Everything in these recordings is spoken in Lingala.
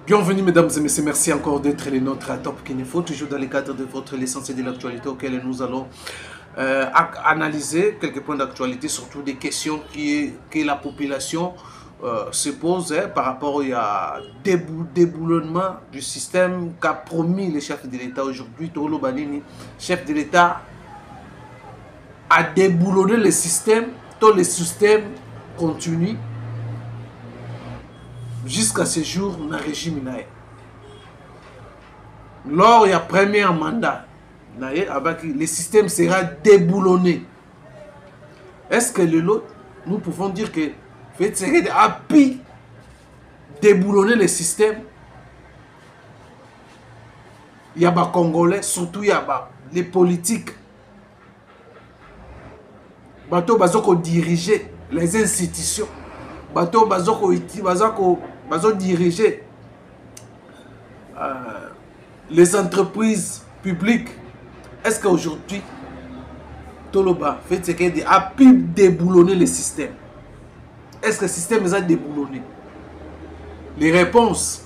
Bienvenue mesdames et messieurs, merci encore d'être les nôtres à Top Kinefo, toujours dans le cadre de votre l'essentiel de l'actualité auquel nous allons analyser quelques points d'actualité, surtout des questions que la population se pose par rapport à déboulonnement du système qu'a promis le chef de l'État aujourd'hui. Tolo Banini, chef de l'État, a déboulonné le système, tout le système continue jusqu'à ce jour dans le régime. Lors du premier mandat, le système sera déboulonné. Est-ce que l'autre, nous pouvons dire que Fetseke a pu déboulonner le système? Il y a des Congolais, surtout il y a les politiques. Bato bazoko diriger les institutions. Bato bazoko diriger les entreprises publiques. Est-ce qu'aujourd'hui, Toloba Fetseke a pu déboulonner le système? Est-ce que le système est déboulonné? Les réponses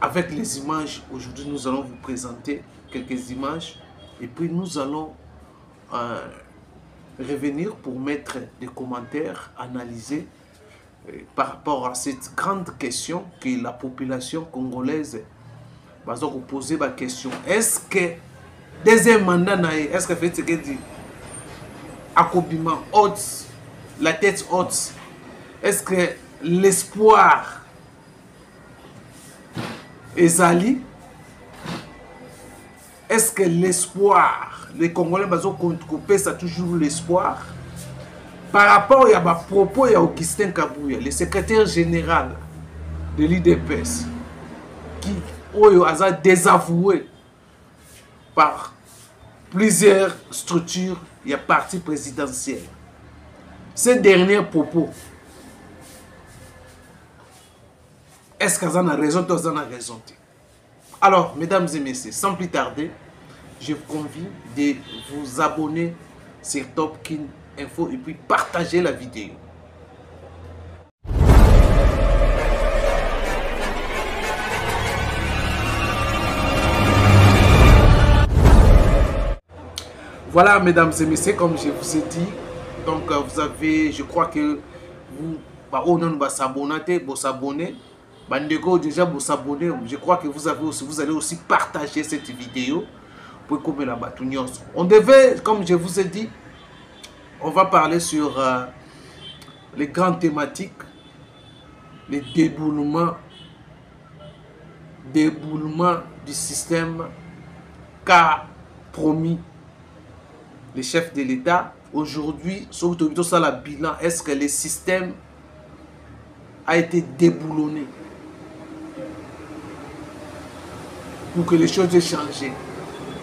avec les images. Aujourd'hui, nous allons vous présenter quelques images et puis nous allons revenir pour mettre des commentaires, analyser par rapport à cette grande question que la population congolaise va se poser la question. Est-ce que deuxième mandat, est-ce que fait ce que dit Akobima haute, la tête haute, est-ce que l'espoir est ali? Est-ce que l'espoir, les Congolais ça toujours l'espoir par rapport à ma propos à Augustin Kabouya, le secrétaire général de l'IDPS, qui a désavoué par plusieurs structures et partis présidentiels. Ces derniers propos, est-ce qu'ils ont raison ou ils ont raison? Alors, mesdames et messieurs, sans plus tarder, je vous convie de vous abonner sur Topkin Info et puis partager la vidéo. Voilà, mesdames et messieurs, comme je vous ai dit, donc vous avez, je crois que vous, s'abonner. Bandego déjà vous s'abonner. Je crois que vous allez aussi partager cette vidéo pour comme la batunion. On devait, comme je vous ai dit, on va parler sur les grandes thématiques, les déboulements du système qu'a promis le chef de l'État. Aujourd'hui, surtout ça la bilan, est-ce que le système a été déboulonné pour que les choses aient changé?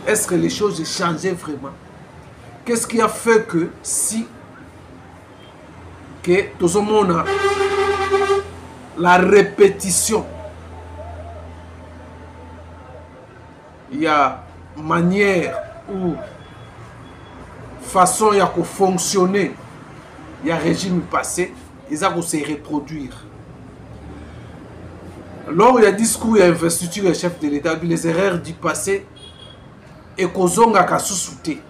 Est-ce que les choses aient changé vraiment? Qu'est-ce qui a fait que si que tout ce monde a la répétition, il y a manière ou façon il y a que fonctionner, il y a régime passé, ils ont se reproduire. Lors il y a discours et investiture du chef de l'État, les erreurs du passé et kozonga ka sous-souté.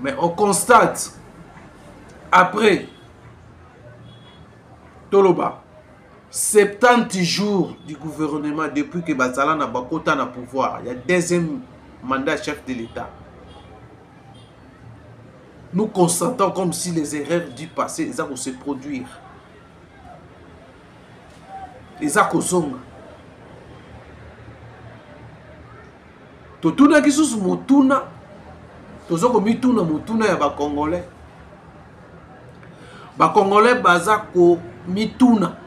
Mais on constate après Toloba 70 jours du gouvernement depuis que Bazala n'a pas quota na pouvoir, il y a deuxième mandat chef de l'État. Nous constatons comme si les erreurs du passé ils ont se produire. Ils ont kozonga. Totuna kisusu motuna tozoko mituna motuna ya bakongolais. Bakongolais baza ko mituna.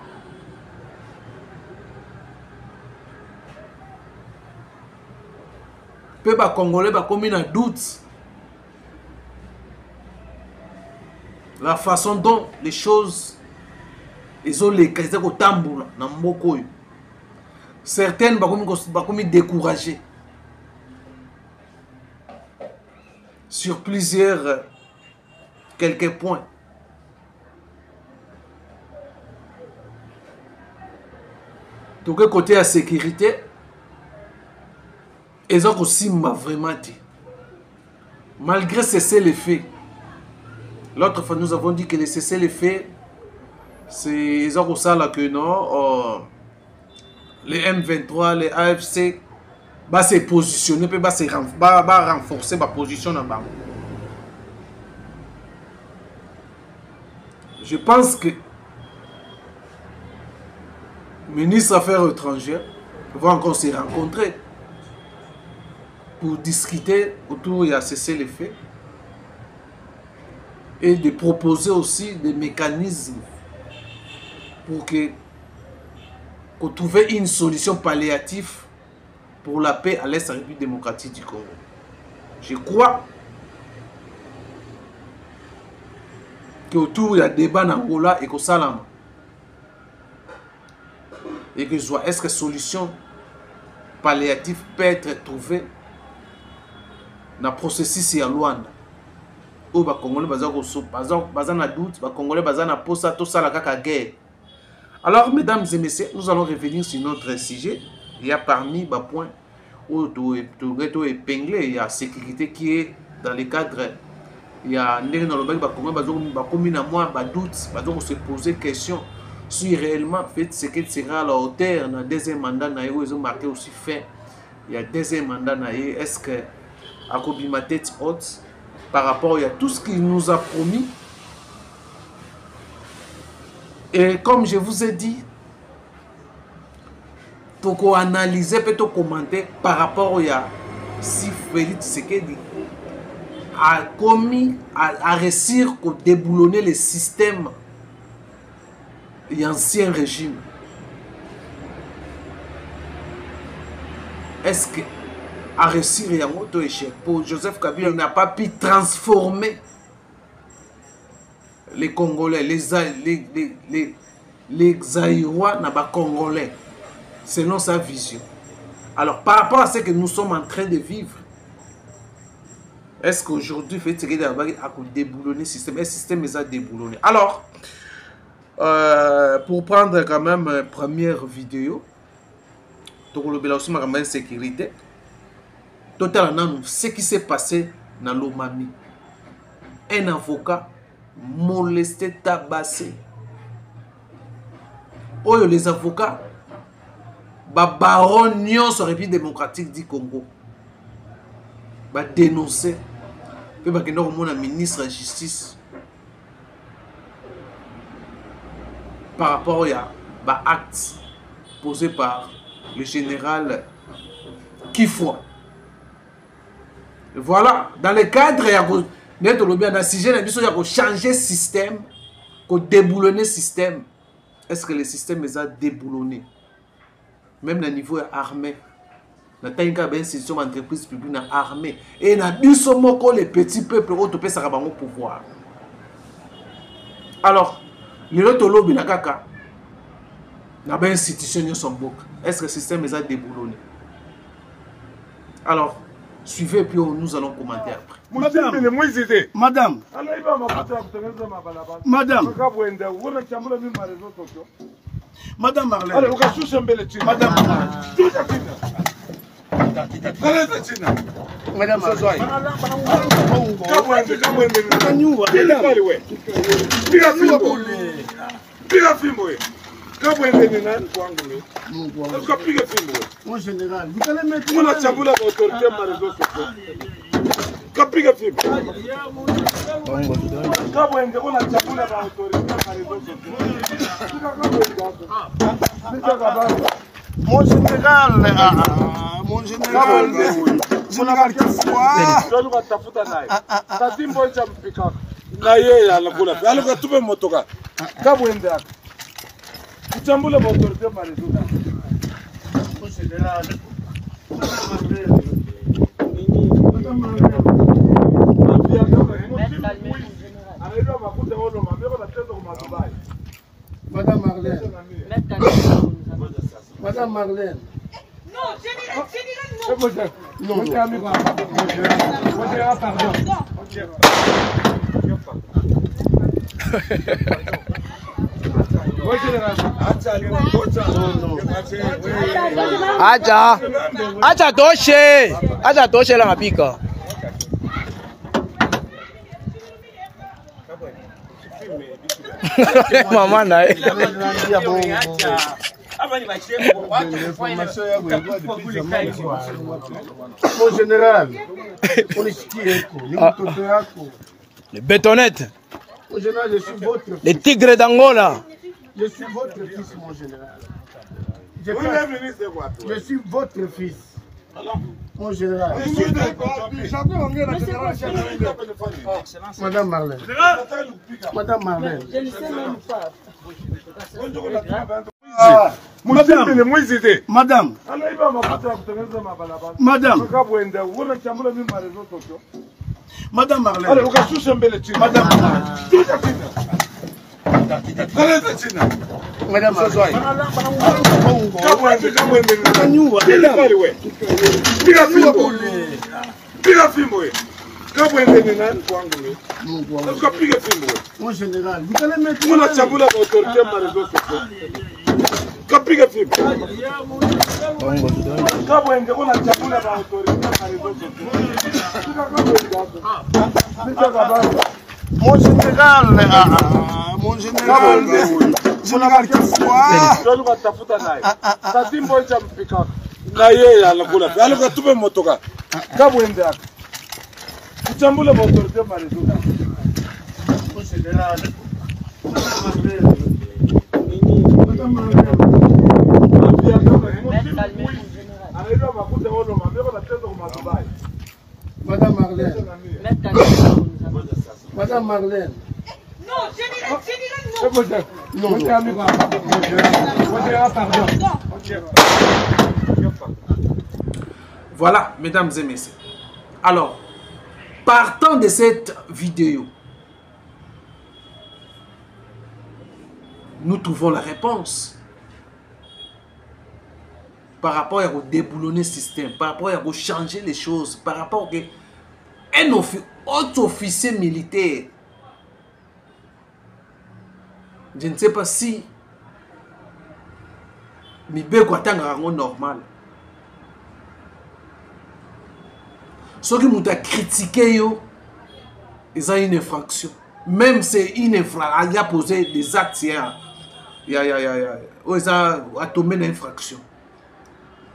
Pe bakongolais bakomi na doute. La façon dont les choses ils ont les quasi ko tamboula na mboko. Certaines bakomi découragées sur plusieurs quelques points. Donc côté la sécurité, ils ont aussi vraiment dit. Malgré cessez-le-feu, l'autre fois nous avons dit que les cessez-le-feu, c'est ils ont ça là que non, les M23, les AFC, va se positionner, va renforcer ma position dans bas. Je pense que le ministre des Affaires étrangères va encore se rencontrer pour discuter autour de cessez-le-feu et de proposer aussi des mécanismes pour qu'on trouve une solution palliative pour la paix à l'Est de la République démocratique du Congo. Je crois qu'autour il y a débat en Angola et qu'au Salama. Et que je vois, est-ce que solution palliative peut être trouvée dans le processus de Luanda? Où les Congolais ont doute, les Congolais ont posa, tout ça, la guerre. Alors, mesdames et messieurs, nous allons revenir sur notre sujet. Il y a parmi les points où tu épinglé, il y a la sécurité qui est dans le cadre. Il y a des gens qui se poser question si réellement fait ce qui sera à la hauteur dans le deuxième mandat. Ils ont marqué aussi fait. Il y a deuxième mandat. Est-ce que à ma tête haute par rapport à tout ce qu'il nous a promis? Et comme je vous ai dit, pour analyser, peut-être commenter par rapport à si Félix Tshisekedi a commis, à réussir à déboulonner le système et ancien régime. Est-ce que à réussir à auto échec pour Joseph Kabila n'a pas pu transformer les Congolais, les Zaïrois n'a pas Congolais selon sa vision. Alors par rapport à ce que nous sommes en train de vivre, est-ce qu'aujourd'hui fait ce qu'il a déboulonné le système? Est-ce que le système est déboulonné? Alors pour prendre quand même une première vidéo, donc le aussi ma sécurité. Totalement, ce qui s'est passé dans l'Omami. Un avocat molesté, tabassé. Oh, les avocats, baron Nyon sur la République démocratique du Congo, dénoncé. Puis il y a un ministre de la Justice par rapport à l'acte posé par le général Kifwa. Voilà, dans le cadre, il y a changer le système, déboulonner le système. Est-ce que le système est déboulonné? Même au niveau armé. Dans une institution d'entreprise publique armée. Et dans les petits peuples qui ont pouvoir. Alors, les autres lobbies, dans une institution, est-ce que le système est déboulonné? Alors, suivez, puis nous allons commenter après. Madame. Madame Marlène. Mon général, vous allez mettre mon général, général Madame Marlène. Madame Marlène. Non, général, non. Acha toshe. Acha toshe la mapika. Mama naye. Mon général, Le bétonnette. mon général, je suis votre fils. Les tigres d'Angola. Je suis votre fils, mon général. Je suis votre fils. Mon général. Madame Marlène. Madame Marlène. Je ne sais même pas. Madame. Madame. Madame Marlène. Madame mon général, vous allez mettre mon général, mon général, Madame Marlène. Madame Marlène. Non, général, Non. Voilà, mesdames et messieurs. Alors, partant de cette vidéo, nous trouvons la réponse par rapport au déboulonner système, par rapport à changer les choses, par rapport à un autre officier militaire. Je ne sais pas si Mibeko atanga normal. Ce qui nous a critiqué, ils ont une infraction. Même si c'est une infraction, il a posé des actes, ils ont tombé une infraction.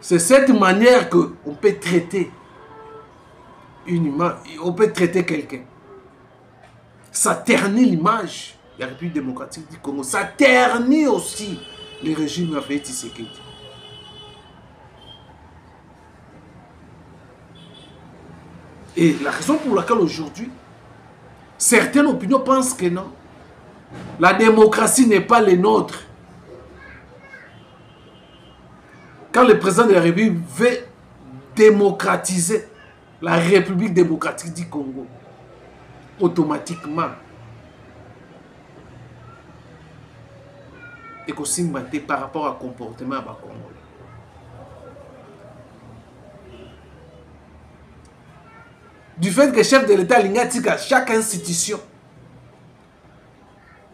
C'est cette manière qu'on peut traiter une image, on peut traiter quelqu'un. Ça ternit l'image de la République démocratique du Congo. Ça ternit aussi le régime de Félix Tshisekedi. Et la raison pour laquelle aujourd'hui, certaines opinions pensent que non, la démocratie n'est pas le nôtre. Quand le président de la République veut démocratiser la République démocratique du Congo, automatiquement, et aussi par rapport au comportement à Congo. Du fait que le chef de l'État l'indique à chaque institution,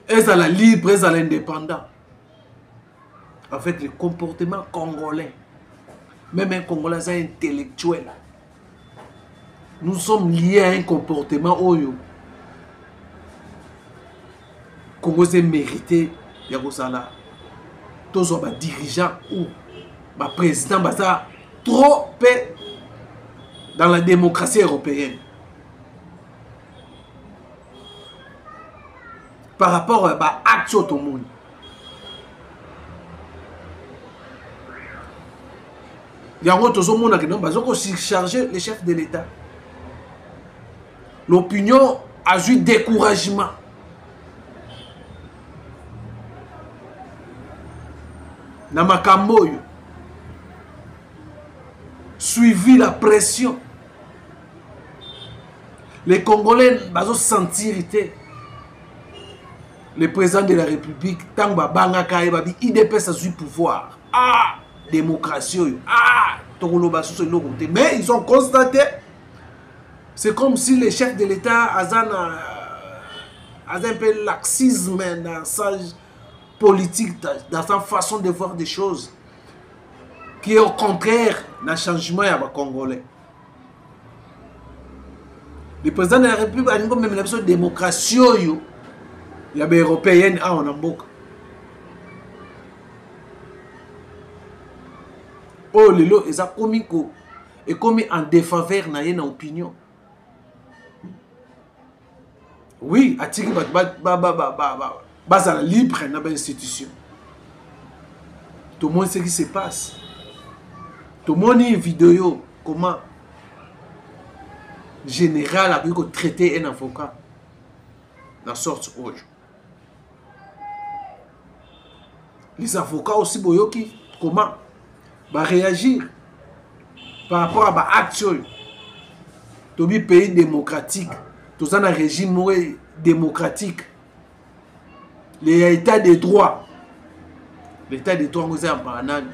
est à la libre, est à l'indépendant. En fait, le comportement congolais, même un Congolais intellectuel, nous sommes liés à un comportement oyo. Congolais mérité, Yagosala, tous les dirigeants ou les présidents, trop dans la démocratie européenne. Par rapport à l'acte au monde. Il y a un autre monde qui a surchargé les chefs de l'État. L'opinion a eu découragement. Namakamboyo suivi la pression. Les Congolais ont senti le président de la République, tant que IDPS a eu pouvoir. Ah, démocratie. Ah, mais ils ont constaté, c'est comme si les chefs de l'État avaient un peu laxisme dans politique, dans sa façon de voir des choses, qui est au contraire d'un changement à Congolais. Le président de la République a dit même la démocratie, il y a des Européennes en Amboka. Oh, lelo, ils ont commis en défaveur na opinion. Oui, atiki bazala libre dans l'institution. Tout le monde sait ce qui se passe. Tout le monde a une vidéo comment général a pu traiter un avocat dans sorte aujourd'hui. Les avocats aussi boyoki comment va réagir par rapport à l'action. Dans un pays démocratique, dans un régime démocratique, l'état des droits, l'état des droits, c'est un banane.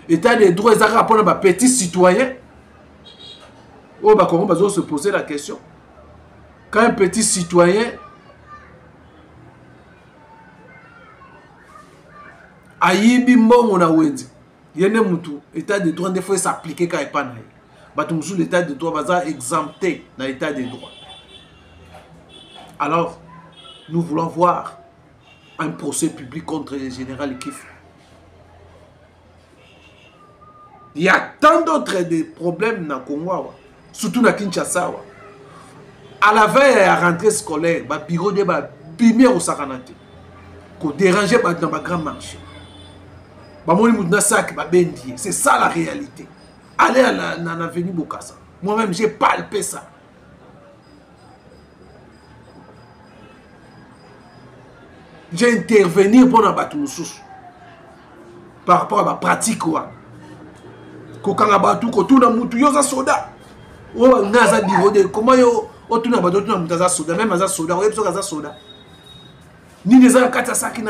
L'état des droits, c'est un rapport à petits citoyens. Oh, bah, comment on se poser la question? Quand un petit citoyen a yibi mbongo na wendi, yene mutu, l'état des droits, des fois, s'appliquer quand il pas naïe. Bah, tout le l'état des droits va exempter dans l'état des droits. Alors, nous voulons voir un procès public contre le général Kif. Il y a tant d'autres problèmes dans le Congo, surtout dans Kinshasa. À la veille de la rentrée scolaire, le bureau de bimir au Sakanate, qu'on dérangeait dans le grand marché. C'est ça la réalité. Allez à l'avenue Bokassa. Moi-même, j'ai palpé ça. J'ai intervenu pour abattre nos sous. Par rapport à la pratique. Quand on a battu, quand on a battu, il y a un soda. Comment on a battu un soda, même un soda, on a un soda. Ni des gens qui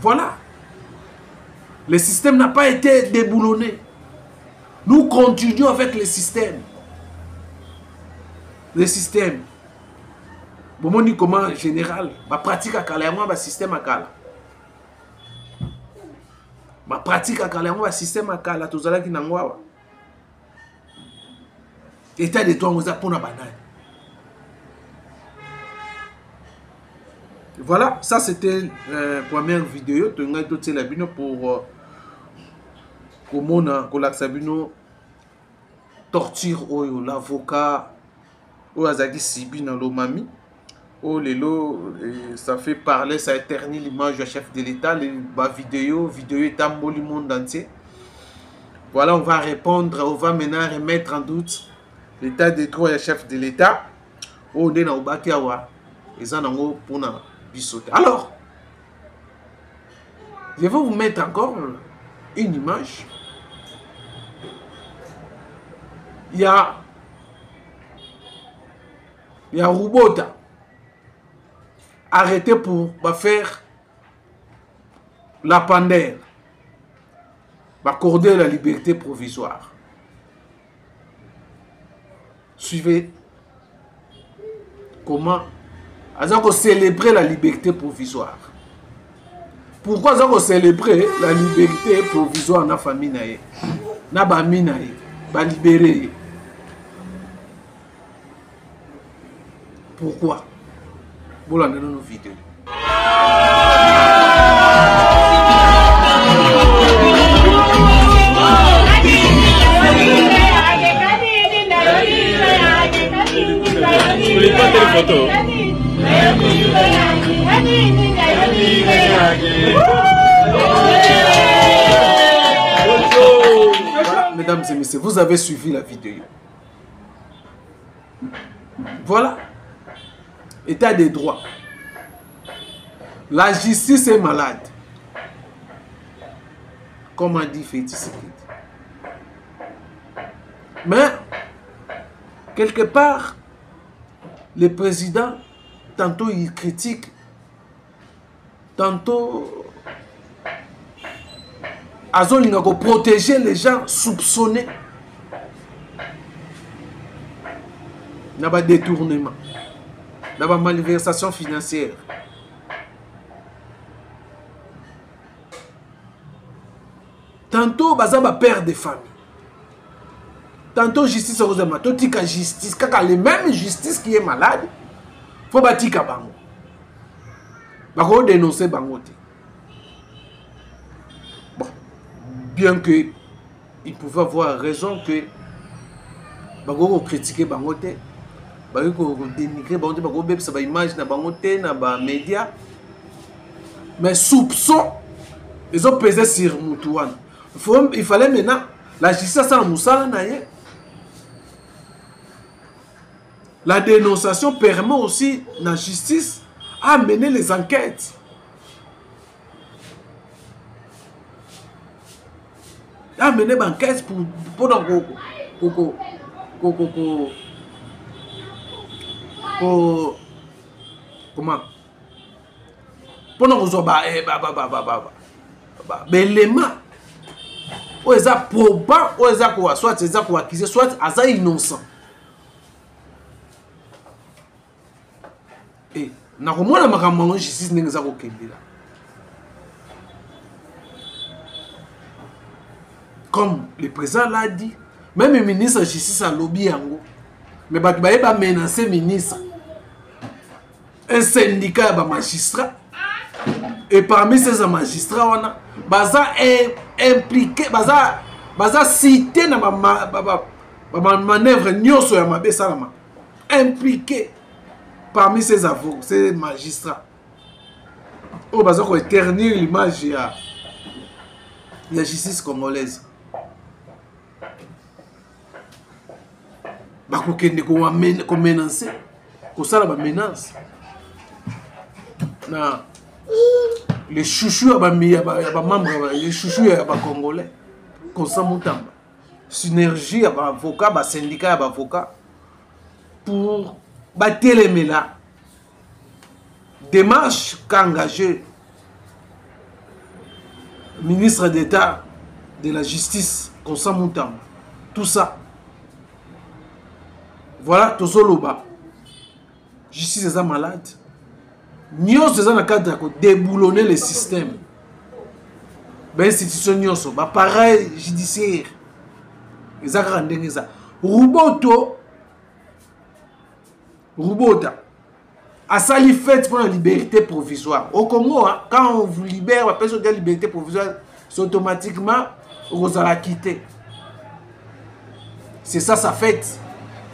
voilà. Le système n'a pas été déboulonné. Nous continuons avec le système. Le système. Bon, on dit comment en général, ma pratique à Kala, moi, ma système à Kala. Ma pratique à Kala, moi, système à Kala, tout ça qui n'a pas. État de droit, on a pour la banane. Voilà, ça c'était la première vidéo. Tu as tout la vidéo pour comment on a sabino torture l'avocat ou azaki sibi dans l'omami. Oh lelo, ça fait parler, ça éternit l'image du chef de l'État. La vidéo est à le monde entier. Voilà, on va répondre, on va maintenant remettre en doute l'état des droits du chef de l'État. Oh, on est dans le Bakiawa. Ils en ont pour nous. Alors, je vais vous mettre encore une image. Il y a Rubota arrêté pour faire la pandère, accorder la liberté provisoire. Suivez comment ils ont célébré la liberté provisoire. Pourquoi ils ont célébré la liberté provisoire dans la famille? Dans la famille, ba libéré. Pourquoi? Voilà nos vidéos. voulez pas telle photo? Voilà, mesdames et messieurs, vous avez suivi la vidéo. Voilà. État des droits. La justice est malade. Comme a dit Félix Tshisekedi. Mais, quelque part, le président, tantôt il critique, tantôt il a protéger les gens soupçonnés. Il y a pas de détournement, il y a pas de malversation financière. tantôt baza ba père de famille. Tantôt justice heureusement, totika justice, kaka les mêmes justice qui est malade. Faut batika bango. Bako dénoncer bango te. Bon, bien que il pouvait avoir raison que bako critiquer bango te, bako dénigrer bango te, bako bebisa ba image na bango te na ba média. Mais soupçon ils ont pesé sur Moutouane. Il fallait maintenant la justice sans Moussala naye. La dénonciation permet aussi la justice à mener les enquêtes. À mener les enquêtes pour comment pour nous l'élément où ils ont probant où ils ont soit ils ont accusé soit ils sont innocents. Et na komona makambo justice ndenge za kokendela. Comme le président l'a dit, même le ministre de justice a lobby yango. Mais ba ba menacer ministre. Un syndicat ba magistrat et parmi ces magistrats on a baza impliqué baza cité na ba manœuvre nyoso ya mabe salama impliqué parmi ces avocats, ces magistrats. Oh, baza ko éternir l'image de la justice congolaise. Bako kende ko menacer, ko sala ba menace. Na les chouchous ba membres, les chouchous ya ba congolais, Constant Mutamba. Synergie ba avocat, ba syndicat ba avocat pour battre là. Démarche qu'a engagé le ministre d'État de la Justice, Constant Mutamba. Tout ça. Voilà, Tozoloba. Justice est malade. Nous sommes dans le cadre de déboulonner le système. Ben institution nyonso, ba pareil judiciaire. Ezaka ndengeza. Rubota a sali fait pour la liberté provisoire. Au Congo, hein, quand on vous libère, la personne de la liberté provisoire, c'est automatiquement vous allez quitter. C'est ça sa fête.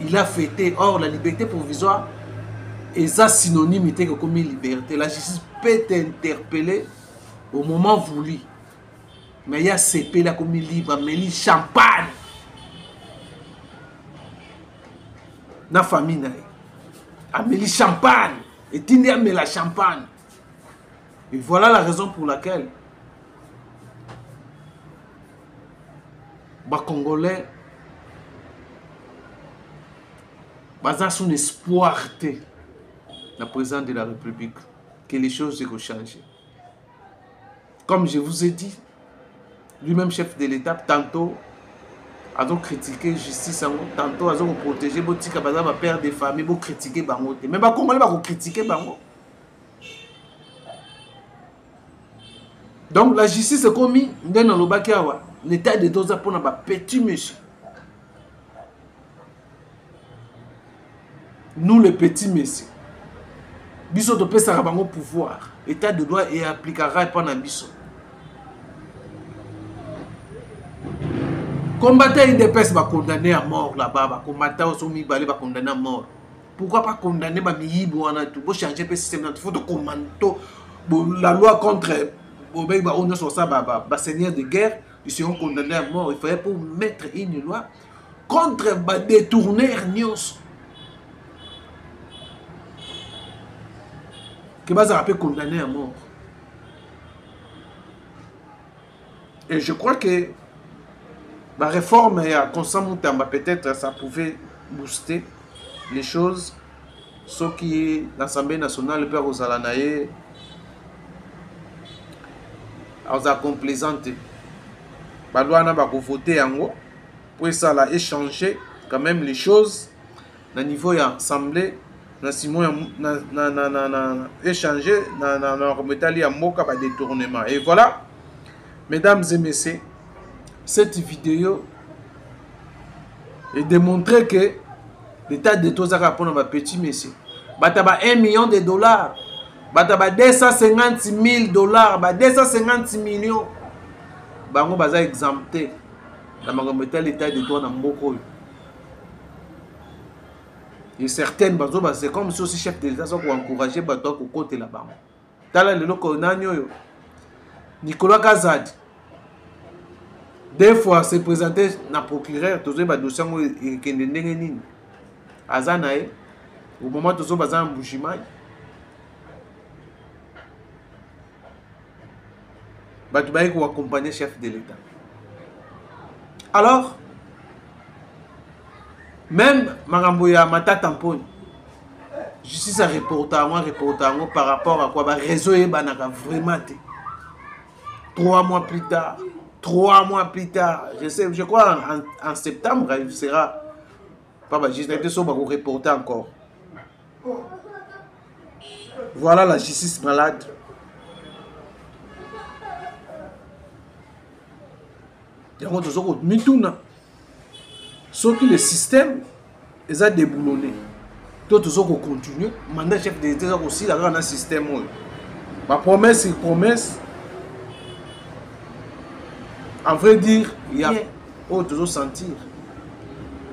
Il a fêté. Or, la liberté provisoire est ça synonyme que comme liberté. La justice peut t'interpeller au moment voulu. Mais il y a CP là comme libre, mais il champagne. Na famille na. Amélie champagne. Et Tindi Amélie la champagne. Et voilà la raison pour laquelle les Congolais ont son espoir la présidente de la République que les choses vont changer. Comme je vous ai dit, lui-même chef de l'État, tantôt a critiqué justice, tantôt a protégé les pères de famille, a critiqué bango. Mais les Congolais vont critiquer bango. Donc la justice est commis dans le Bakiawa. L'État de Doza pour un petit monsieur. Nous les petits messieurs. Biso de pesa rabango pouvoir. État de droit et appliquera pendant biso. Combattre IDPS va condamner à mort là-bas. Combattre au Somi Balé va condamner à mort. Pourquoi pas condamner ma miyibo en tout? Pour changer le système, il faut de commando. La loi contre seigneur de guerre, ils seront condamnés à mort. Il fallait pour mettre une loi contre détourner Nios. Que va condamner à mort. Et je crois que la réforme à Constant Mutamba, peut-être ça pouvait booster les choses. Ce qui est l'Assemblée nationale, le père Ozalanaye, on a complaisanté. Badouana va voter en haut. Pour ça, là, échanger quand même les choses. Au niveau de l'Assemblée, échanger, remettre à moka détournement. Et voilà, mesdames et messieurs, cette vidéo et démontrer que l'état de tous a pour nos petits messieurs. Bataba 1 million de dollars. Bataba 250 000 dollars. 250 millions. Bango baza exempté. Dans ma l'état de toi dans Mboko. Et certaines bazo c'est comme si aussi chef de l'État pour encourager bato ko côté là-bas. Tala le loko nanyo Nicolas Kazadi. Des fois se présenter na procureur tozo ba dossier ngo ekende ndenge nini. Azanae au moment tozo baza mbujimai. Bato ba ko accompagner chef de l'État. Alors même Marambo ya Matata Mponi, justice a reporté par rapport à quoi bah réseau et banaka vraiment 3 mois plus tard, je crois en septembre il sera pas bah justice so ba reporter encore. Voilà la justice malade. Yango tozoko mituna. Sauf que le système est déboulonné. Tout le monde continue. Le mandat chef de l'État aussi dans un système. Ma promesse est promesse. En vrai dire, il y a toujours sentir.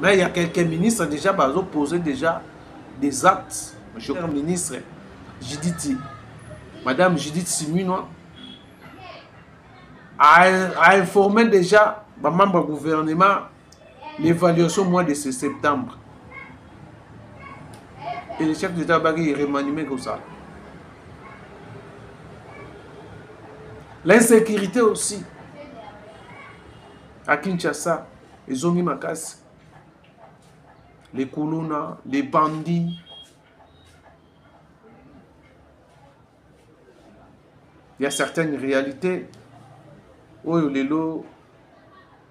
Mais il y a quelques ministres déjà posé déjà des actes. Je suis ministre Judith, Madame Judith Simunois a informé déjà les membres du gouvernement l'évaluation au mois de septembre. Et le chef d'État est remanié comme ça. L'insécurité aussi. À Kinshasa, ils ont mis ma casse. Les colons, les bandits. Il y a certaines réalités où les lots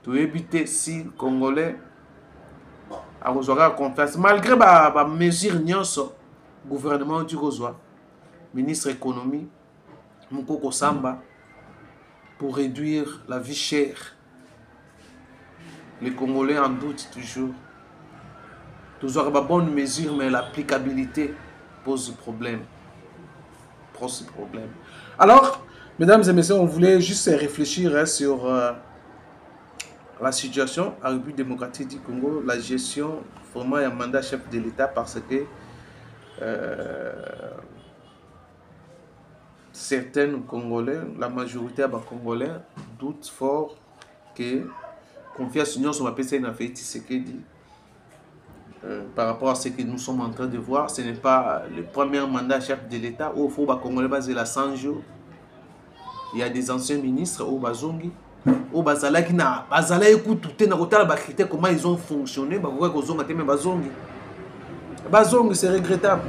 to éviter si Congolais a reçoit confiance malgré les mesures nyonso gouvernement du reçoit ministre économie Mukoko Samba pour réduire la vie chère. Les Congolais en doutent toujours pas bonne mesure mais l'applicabilité pose problème. Alors mesdames et messieurs, on voulait juste réfléchir sur la situation en République démocratique du Congo, la gestion vraiment un mandat chef de l'État parce que certains Congolais, la majorité des Congolais doutent fort que confiance union sur ma PC n'a fait Tshisekedi par rapport à ce que nous sommes en train de voir. Ce n'est pas le premier mandat chef de l'État où il faut les Congolais basé la 100 jours. Il y a des anciens ministres au Bazongi. Au Bazala qui n'a Bazala écoute tout na kotala ba critères comment ils ont fonctionné ba ko zonga te mais Bazongi c'est regrettable.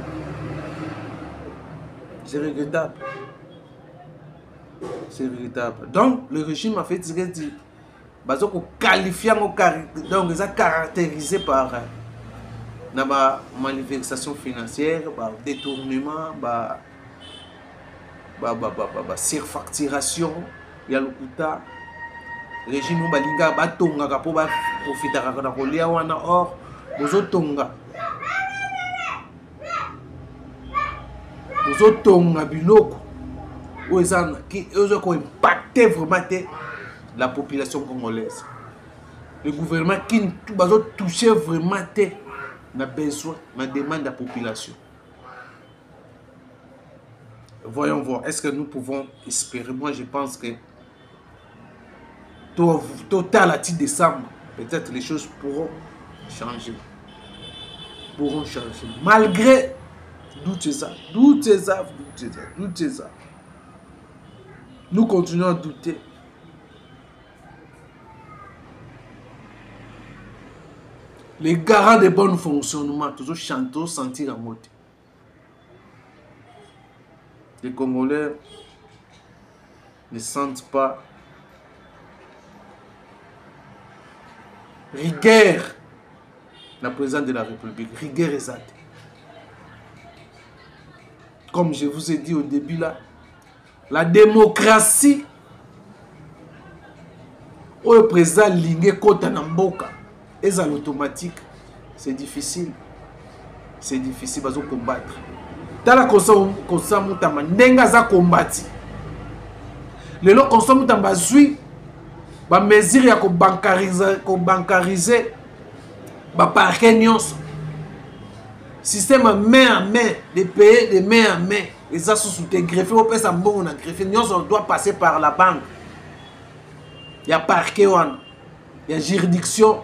C'est regrettable. Donc le régime a fait dire Bazoko qualifié donc ils ont caractérisé par na manifestation financière, détournement, surfacturation, il y a le kuta. Régime balinga batonga ka po ba profitera ka ko lia wana or bozotonga biloko oezana qui ozo ko impacter vraiment la population congolaise. Le gouvernement qui bazo toucher vraiment na besoin na demande de la population. Voyons voir, est-ce que nous pouvons espérer? Moi je pense que total à 10 décembre, peut-être les choses pourront changer. Malgré doute ça. Nous continuons à douter. Les garants de bon fonctionnement, toujours chanter, sentir en mode. Les Congolais ne sentent pas rigueur la présidente de la République, rigueur exacte. Comme je vous ai dit au début là, la démocratie le président Lingé Kota Namboka, et ça l'automatique, c'est difficile. C'est difficile de combattre. Dans la consommation, nenga za combattre. Le lot consommation bazui, ba mesure ya ko bancariser, ba parquet nyonso. Système main à main, des pays de main à main. Et ça sous tes greffé, on peut s'en bon on a greffé. Nyonso doit passer par la banque. Il y a parquet, il y a juridiction.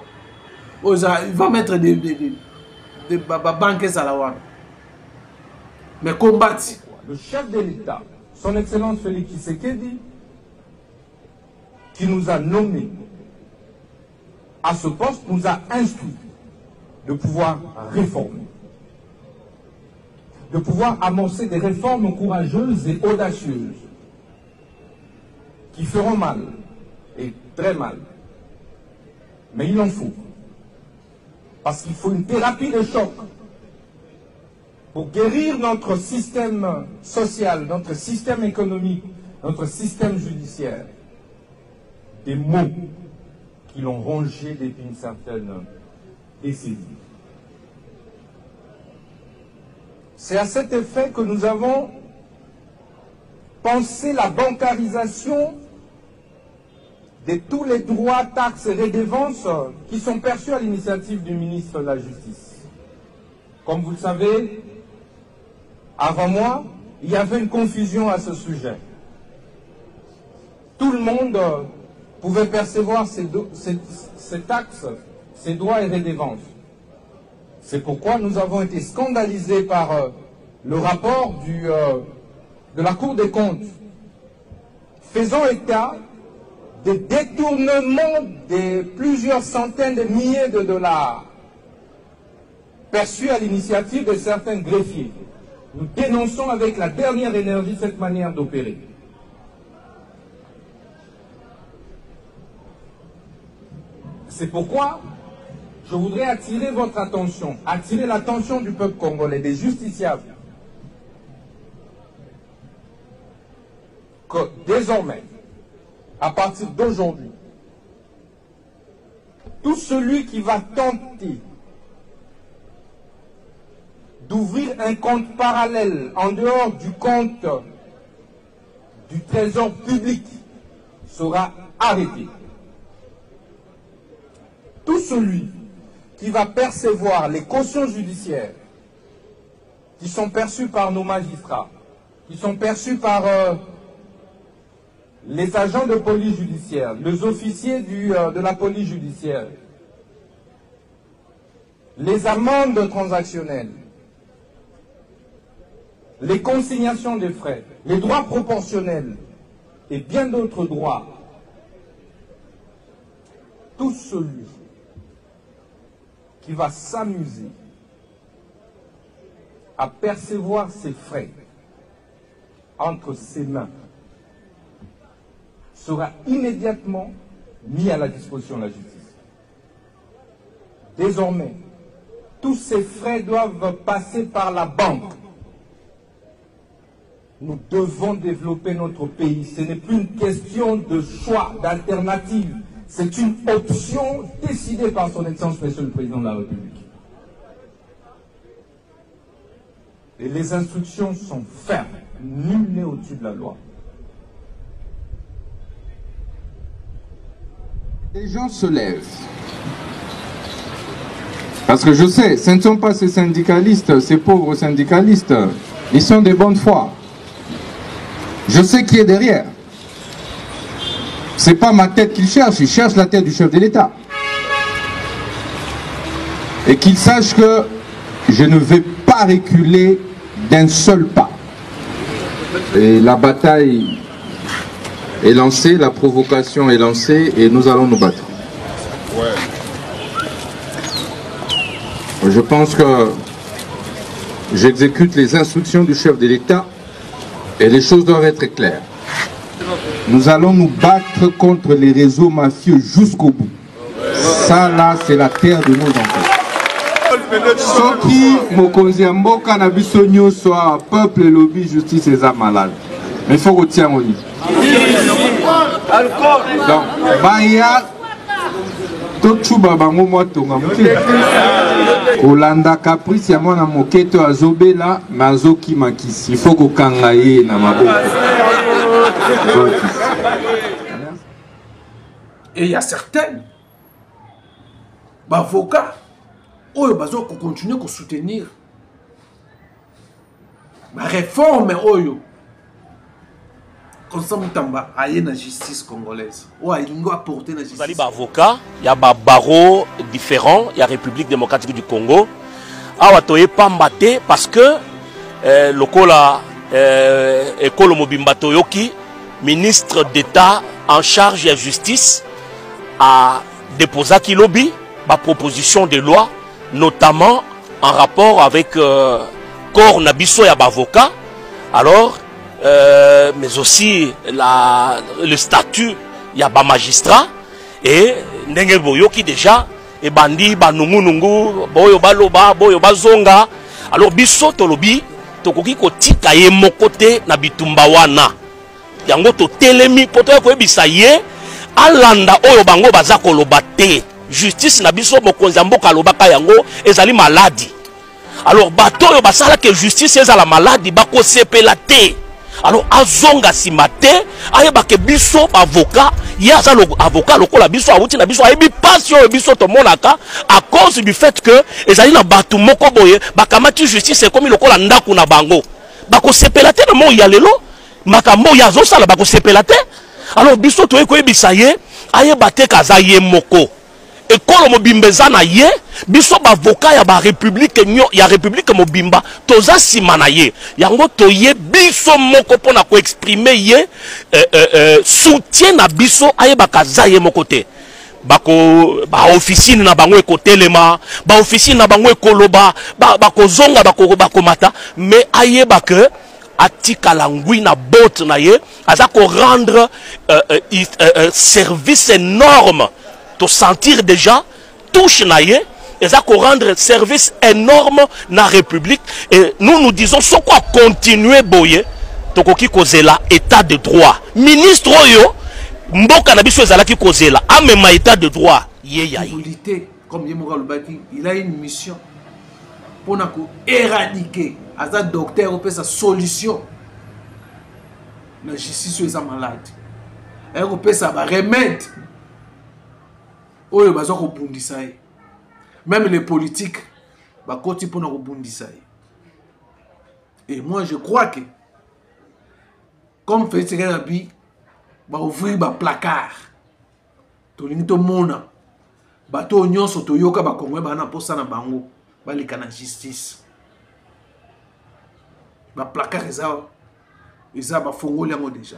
Il va mettre des banques à la one. Mais combattre. Le chef de l'État, son Excellence Félix Tshisekedi, qui nous a nommés à ce poste, nous a instruit de pouvoir réformer, de pouvoir amorcer des réformes courageuses et audacieuses qui feront mal, et très mal. Mais il en faut. Parce qu'il faut une thérapie de choc pour guérir notre système social, notre système économique, notre système judiciaire des maux qui l'ont rongé depuis une certaine décennie. C'est à cet effet que nous avons pensé la bancarisation de tous les droits, taxes et redevances qui sont perçus à l'initiative du ministre de la Justice. Comme vous le savez, avant moi, il y avait une confusion à ce sujet. Tout le monde pouvait percevoir ces taxes, ces droits et redevances. C'est pourquoi nous avons été scandalisés par le rapport de la Cour des comptes faisant état des détournements de plusieurs centaines de milliers de dollars perçus à l'initiative de certains greffiers. Nous dénonçons avec la dernière énergie cette manière d'opérer. C'est pourquoi je voudrais attirer votre attention, attirer l'attention du peuple congolais, des justiciables, que désormais, à partir d'aujourd'hui, tout celui qui va tenter d'ouvrir un compte parallèle en dehors du compte du trésor public sera arrêté. Tout celui qui va percevoir les cautions judiciaires qui sont perçues par nos magistrats, qui sont perçues par les agents de police judiciaire, les officiers de la police judiciaire, les amendes transactionnelles, les consignations des frais, les droits proportionnels et bien d'autres droits, tout celui qui va s'amuser à percevoir ses frais entre ses mains sera immédiatement mis à la disposition de la justice. Désormais, tous ces frais doivent passer par la banque. Nous devons développer notre pays. Ce n'est plus une question de choix, d'alternative. C'est une option décidée par son Excellence, Monsieur le Président de la République. Et les instructions sont fermes. Nul n'est au-dessus de la loi. Les gens se lèvent. Parce que je sais, ce ne sont pas ces syndicalistes, ces pauvres syndicalistes. Ils sont de bonne foi. Je sais qui est derrière. Ce n'est pas ma tête qu'ils cherchent, ils cherchent la tête du chef de l'État. Et qu'ils sachent que je ne vais pas reculer d'un seul pas. Et la bataille est lancée, la provocation est lancée et nous allons nous battre. Je pense que j'exécute les instructions du chef de l'État et les choses doivent être claires. Nous allons nous battre contre les réseaux mafieux jusqu'au bout. Ça là, c'est la terre de nos enfants. Soki mokonzi mboka na biso nyonso peuple lobby justice eza malade. Mais il faut retirer au lit. Donc, baya tochuba bango motonga moke. Olanda caprice ya mwana moke to azobela mazoki makisi. Il faut kokanga ye na maboko. Et il y a certains avocats qui continuent à soutenir la réforme comme ça la justice congolaise. Apporter la justice. Il y a des avocats, il y a des barreaux différents, il y a la République démocratique du Congo. Il pas mbatté parce que le Kola Ekolo Mobimba Toyoki, ministre d'État en charge de la justice, a déposé qui lobby ma proposition de loi, notamment en rapport avec corps nabiso ya avocat, alors mais aussi le statut ya ba magistrat et ndenge boyoki déjà et bandi banungu nungu boyo baloba boyo bazonga, alors biso to lobby tokoki kotika ye mokote na bitumba wana yango to telemi poto ko ebisa ye alanda oyo bango baza koloba te. Justice na biso mokonzi mboka lobaka yango ezali maladi. Alors bato oyo basala que justice ezala maladi bako sepela te. Alors azonga simate ayeba ke biso avocat ya za avocat lokola biso awuti na biso ayebi passion biso to monaka à cause du fait que ezali na batu moko boye bakamati justice comme lokola ndaku na bango bako sepela te na mo ya lelo makambo ya zo sala bako sepela te. Alors biso to ekoyebisa ye ayeba te kaza ye moko ekolo mobimba na ye biso bavoka ya ba république nyo ya république mobimba toza sima na ye yango toye biso moko pona ko exprimer ye soutien na biso ayeba kaza ye moko te bako ba officine na bango ekotelema ba officine na bango ekoloba bako zonga bako mata mais ayeba que atika langui na bot na ye aza ko rendre service énorme to sentir déjà touche na ye aza ko rendre service énorme na république et nous disons ce quoi continuer boye tokoki kozela état de droit ministre oyo mboka na biso ezalaki kozela amema état de droit ye ya comme Yemoura Lubaki il a une mission pour éradiquer aza docteur peut sa solution la justice est malade elle peut ça ba remède oyo bazo ko bundisa même les politiques ba koti pour na ko bundisa et moi je crois que comme fait ce rabi ba ouvrir ba placard to lingi to mona ba to nyonso to yoka ba kongwe ba na posa na bango ba lika na justice ba placard eza ba fongoli yango déjà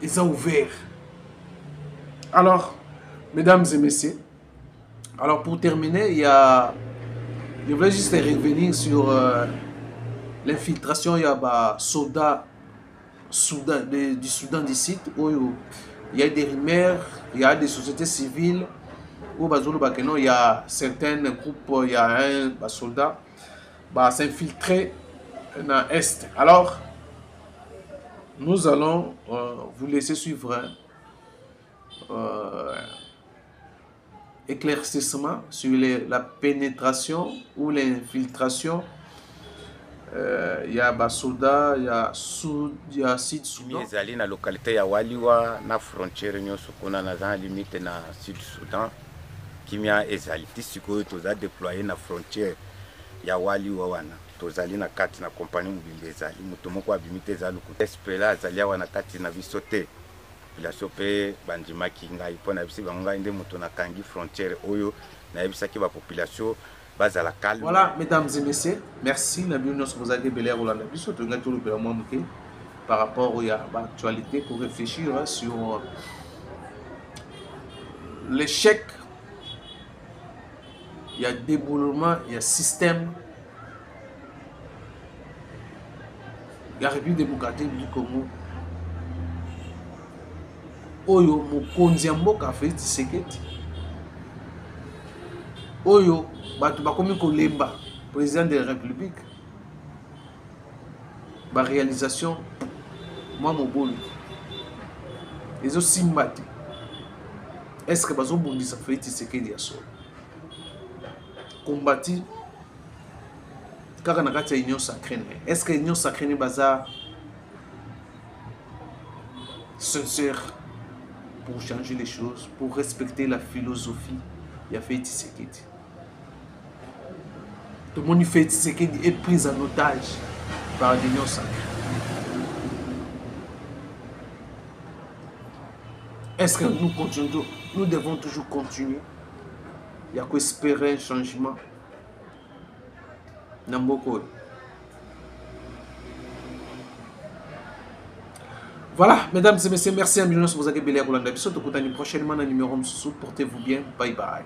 ils ont ouvert. Alors, mesdames et messieurs, alors pour terminer, je voulais juste revenir sur l'infiltration, il y a des soldats du Soudan d'ici, où il y a des rumeurs, il y a des sociétés civiles, où il y a certains groupes, il y a un soldat qui s'infiltrer dans l'Est. Alors, nous allons vous laisser suivre éclaircissement sur la pénétration ou l'infiltration. Il y a Basoda, il y a Sud Soudan. Il y a la localité ya Waliwa na frontière nyonso kuna na za limite na Sud Soudan kimia ezali tisiko toza déployer na frontière ya Waliwa wana. Tozali na kati na compagnie mobimba ezali moto moko abimite ezali ku espela azali wana kati na bisote la sope bandimaki ngai pona bisi bango nde moto na kangi frontière oyo na yebisaki ba population bazala calme. Voilà mesdames et messieurs, merci la bienvenue sur vous avez belé Rolanda biso to ngati le moi moké par rapport à l'actualité pour réfléchir sur l'échec. Il y a déboulement, il y a système. La République démocratique du Congo. Oyo mokonzi ya mboka Félix Tshisekedi. Oyo batu bakomi kolemba président de la République. Ba réalisation moi mobulu. Ils ont simbaté. Est-ce que bazo bondi ça fait Tshisekedi ya solo? Combattu car na kati ya union sacrée. Est-ce que l'union sacrée ni baza sincère pour changer les choses, pour respecter la philosophie il y a fait Tshisekedi? Tout le monde fait Tshisekedi est pris en otage par l'union sacrée. Est-ce que nous continuons, nous devons toujours continuer? Il y a qu'espérer un changement. Namboko. Voilà, mesdames et messieurs, merci à millions si vous avez bien l'air. Prochainement, dans le numéro de Portez-vous bien. Bye bye.